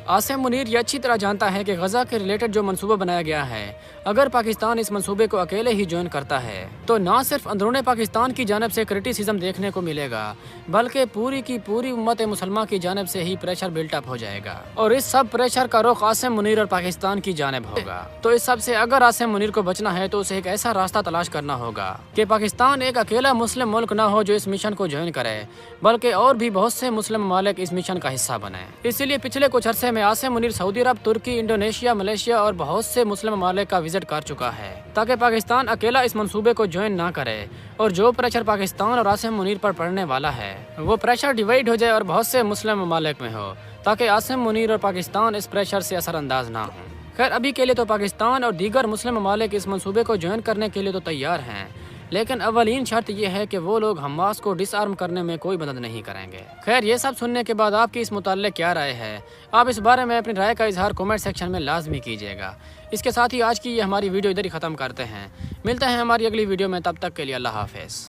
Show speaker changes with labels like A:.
A: आसिम मुनीर ये अच्छी तरह जानता है कि गजा के रिलेटेड जो मंसूबा बनाया गया है, अगर पाकिस्तान इस मंसूबे को अकेले ही ज्वाइन करता है तो ना सिर्फ अंदरूनी पाकिस्तान की जानिब से क्रिटिसिज्म देखने को मिलेगा, बल्कि पूरी की पूरी उम्मत मुसलमान की जानिब से ही प्रेशर बिल्टअप हो जाएगा और इस सब प्रेशर का रुख आसिम मुनीर और पाकिस्तान की जानिब होगा। तो इस सब से अगर आसिम मुनीर को बचना है तो उसे एक ऐसा रास्ता तलाश करना होगा कि पाकिस्तान एक अकेला मुस्लिम मुल्क ना हो जो इस मिशन को ज्वाइन करे, बल्कि और भी बहुत से मुस्लिम ममालिक इस मिशन का हिस्सा बने। इसीलिए पिछले कुछ अरसे में आसिम मुनीर सऊदी अरब, तुर्की, इंडोनेशिया, मलेशिया और बहुत से मुस्लिम ममालिक का विजिट कर चुका है ताकि पाकिस्तान अकेला इस मंसूबे को ज्वाइन ना करे और जो प्रेशर पाकिस्तान और आसिम मुनीर पर पड़ने वाला है वो प्रेशर डिवाइड हो जाए और बहुत से मुस्लिम ममालिक में हो, ताकि आसिम मुनीर और पाकिस्तान इस प्रेशर से असरअंदाज ना हो। खैर अभी के लिए तो पाकिस्तान और दीगर मुस्लिम ममालिक इस मंसूबे को ज्वाइन करने के लिए तो तैयार हैं, लेकिन अवलीन शर्त यह है कि वो लोग हमास को डिसआर्म करने में कोई मदद नहीं करेंगे। खैर ये सब सुनने के बाद आपकी इस मुताल्लिक क्या राय है? आप इस बारे में अपनी राय का इजहार कमेंट सेक्शन में लाजमी कीजिएगा। इसके साथ ही आज की ये हमारी वीडियो इधर ही ख़त्म करते हैं। मिलते हैं हमारी अगली वीडियो में, तब तक के लिए अल्लाह हाफ़िज़।